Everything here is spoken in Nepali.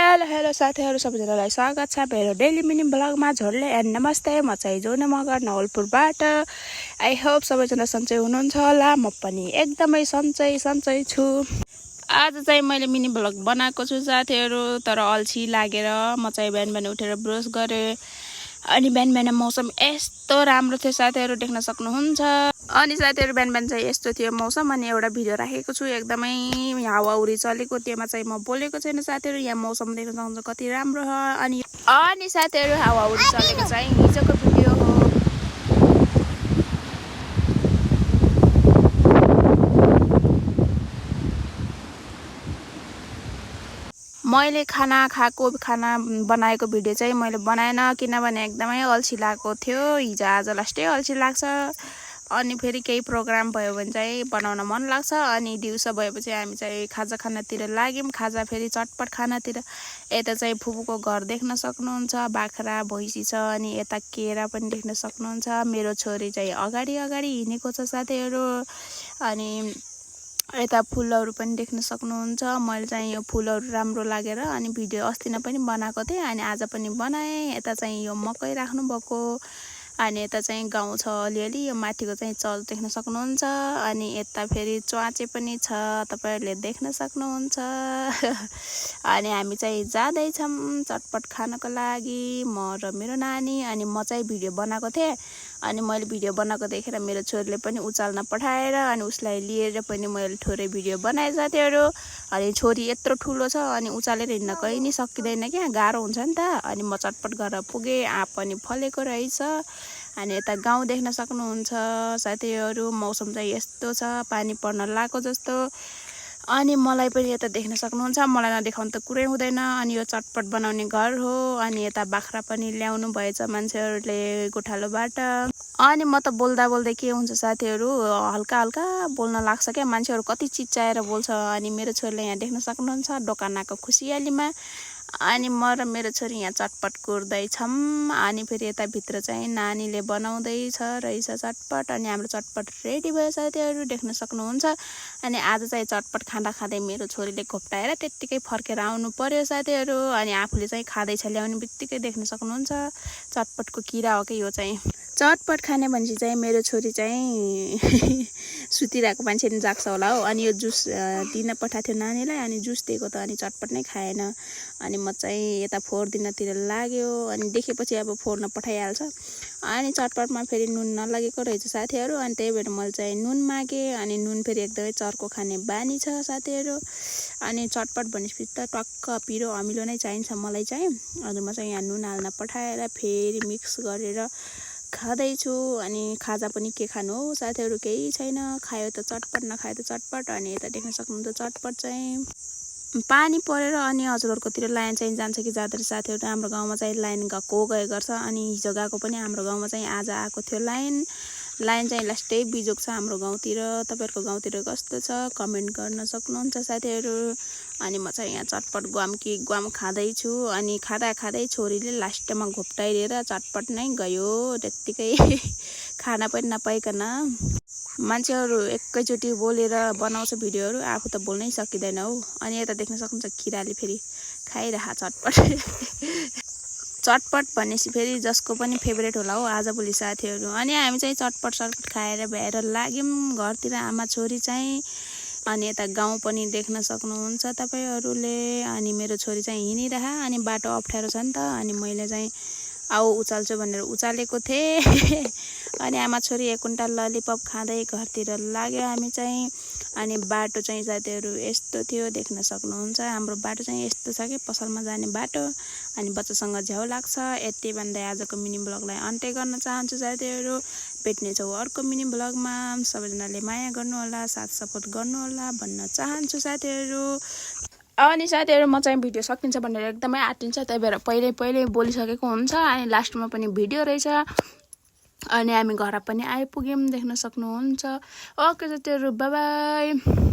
हेलो साथीहरु सबैजनालाई स्वागत छ मेरो डेली मिनी ब्लगमा झोडले एन्ड नमस्ते म चाहिँ जोने मगर नवलपुरबाट। आई होप सबैजना सन्चै हुनुहुन्छ होला। म पनि एकदमै सन्चै छु। आज चाहिँ मैले मिनी ब्लग बनाएको छु साथीहरु, तर अल्छी लागेर म चाहिँ बिहान उठेर ब्रस गरे अनि बिहान मौसम यस्तो राम्रो थियो साथीहरु, देख्न सक्नुहुन्छ। अनि साथीहरु बिहान चाहिँ यस्तो थियो मौसम। अनि एउटा भिडियो राखेको छु, एकदमै हावाहुरी चलेको, त्यसमा चाहिँ म बोलेको छैन साथीहरु। यहाँ मौसम देख्न सक्नुहुन्छ कति राम्रो हो। अनि साथीहरु हावाहुरी चलेको चाहिँ हिजोको भिडियो हो। मैले खाना बनाएको भिडियो चाहिँ मैले बनाएन, किनभने एकदमै अल्छी लागेको थियो। हिजो आज लास्टै अल्छी लाग्छ। अनि फेरि केही प्रोग्राम भयो भने चाहिँ बनाउन मन लाग्छ। अनि दिउँसो भएपछि हामी चाहिँ खाजा खानातिर लाग्यौँ। खाजा फेरि चटपट खानातिर। यता चाहिँ फुपूको घर देख्न सक्नुहुन्छ, बाख्रा भैँसी छ। अनि यता केरा पनि देख्न सक्नुहुन्छ। मेरो छोरी चाहिँ अगाडि हिँडेको छ साथीहरु। अनि यता फुलहरु पनि देख्न सक्नुहुन्छ। मैले चाहिँ यो फुलहरु राम्रो लागेर अनि भिडियो अस्ति नै पनि बनाएको थिएँ अनि आज पनि बनाएँ। यता चाहिँ यो मकै राख्नु भएको। अनि यता चाहिँ गाउँ छ अलिअलि, यो माथिको चाहिँ चल देख्न सक्नुहुन्छ। अनि यता फेरि च्वाचे पनि छ, तपाईहरुले देख्न सक्नुहुन्छ। अनि हामी चाहिँ जाँदैछौँ चटपट खानको लागि, म र मेरो नानी। अनि म चाहिँ भिडियो बनाएको थिएँ। अनि मैले भिडियो बनाएको देखेर मेरो छोरीले पनि उचाल्न पठाएर अनि उसलाई लिएर पनि मैले थोरै भिडियो बनाएँ साथीहरु। अनि छोरी यत्रो ठुलो छ अनि उचालेर हिँड्न कहीँ नि सकिँदैन क्या, गाह्रो हुन्छ नि त। अनि म चटपट गरेर पुगेँ, आँप पनि फलेको रहेछ। अनि यता गाउँ देख्न सक्नुहुन्छ साथीहरु। मौसम चाहिँ यस्तो छ, पानी पर्न लागेको जस्तो। अनि मलाई पनि यता देख्न सक्नुहुन्छ, मलाई नदेखाउनु त कुरै हुँदैन। अनि यो चटपट बनाउने घर हो। अनि यता बाख्रा पनि ल्याउनु भएछ मान्छेहरूले गोठालोबाट। अनि म त बोल्दै के हुन्छ साथीहरु, हल्का बोल्न लाग्छ क्या, मान्छेहरू कति चिच्चाएर बोल्छ। अनि मेरो छोरीले यहाँ देख्न सक्नुहुन्छ दोकानको खुसियालीमा। अनि म र मेरो छोरी यहाँ चटपट कुर्दैछौँ। अनि फेरि यता भित्र चाहिँ नानीले बनाउँदैछ रहेछ चटपट। अनि हाम्रो चटपट रेडी भयो साथीहरु, देख्न सक्नुहुन्छ। अनि आज चाहिँ चटपट खाँदै मेरो छोरीले घोप्टाएर त्यत्तिकै फर्केर आउनु पर्यो साथीहरु। अनि आफूले चाहिँ खाँदैछ, ल्याउने बित्तिकै देख्न सक्नुहुन्छ चटपटको किरा हो कि यो चाहिँ। चटपट खाने भनेपछि चाहिँ मेरो छोरी चाहिँ सुतिरहेको मान्छे नि जाग्छ होला हो। अनि यो जुस दिन पठाएको थियो नानीलाई, अनि जुस दिएको त अनि चटपट नै खाएन। अनि म चाहिँ यता फोहोर दिनतिर लाग्यो। अनि देखेपछि अब फोहोर्न पठाइहाल्छ। अनि चटपटमा फेरि नुन नलागेको रहेछ साथीहरु। अनि त्यही भएर मैले चाहिँ नुन मागेँ। अनि नुन फेरि एकदमै चर्को खाने बानी छ साथीहरु। अनि चटपट भनेपछि त टक्क पिरो अमिलो नै चाहिन्छ मलाई चाहिँ। अनि म चाहिँ यहाँ नुन हाल्न पठाएर फेरि मिक्स गरेर खाँदैछु। अनि खाजा पनि के खानु हो साथीहरु, केही छैन। खायो त चटपट, नखायो त चटपट। अनि यता देख्न सक्नुहुन्छ चटपट चाहिँ पानी परेर अनि हजुरहरुकोतिर लाइन चाहिँ जान्छ कि जाँदैन साथीहरु। हाम्रो गाउँमा चाहिँ लाइन गएको गर्छ। अनि हिजो गएको पनि हाम्रो गाउँमा चाहिँ आज आएको थियो लाइन चाहिँ लास्टै बिजोग छ हाम्रो गाउँतिर। तपाईहरुको गाउँतिर कस्तो छ कमेन्ट गर्न सक्नुहुन्छ साथीहरु। अनि म चाहिँ यहाँ चटपट ग्वाम खाँदैछु। अनि खाँदै छोरीले लास्टमा घोप्टाइदिएर चटपट नै गयो त्यत्तिकै खाना पनि नपाइकन। मान्छेहरू एकैचोटि बोलेर बनाउँछ भिडियोहरू, आफू त बोल्नै सकिँदैन हो। अनि यता देख्न सक्नुहुन्छ किराले फेरि खाइरहा चटपट। चटपट भनेपछि फेरि जसको पनि फेभरेट होला हो आजभोलि साथीहरु। अनि हामी चाहिँ चटपट खाएर भएर लाग्यौँ घरतिर आमा छोरी चाहिँ। अनि यता गाउँ पनि देख्न सक्नुहुन्छ तपाईहरुले। अनि मेरो छोरी चाहिँ हिँडिरहा। अनि बाटो अप्ठ्यारो छ नि त। अनि मैले चाहिँ आऊ उचाल्छु भनेर उचालेको थिएँ। अनि आमा छोरी एक कुन्टल ललिपप खाँदै घरतिर लाग्यो हामी चाहिँ। अनि बाटो चाहिँ साथीहरु यस्तो थियो, देख्न सक्नुहुन्छ। हाम्रो बाटो चाहिँ यस्तो छ कि पसलमा जाने बाटो। अनि बच्चासँग झ्याउ लाग्छ। यति भन्दै आजको मिनी ब्लगलाई अन्त्य गर्न चाहन्छु साथीहरु। भेट्नेछौँ अर्को मिनी ब्लगमा। सबैजनाले माया गर्नु होला, साथ सपोर्ट गर्नु होला भन्न चाहन्छु साथीहरु। अनि साथीहरु म चाहिँ भिडियो सकिन्छ भनेर एकदमै आटिन्छ, त्यही भएर पहिले बोलिसकेको हुन्छ। अनि लास्टमा पनि भिडियो रहेछ। अनि हामी घर पनि आइपुग्यौँ, देख्न सक्नुहुन्छ। ओके साथीहरु, बाइ बाइ।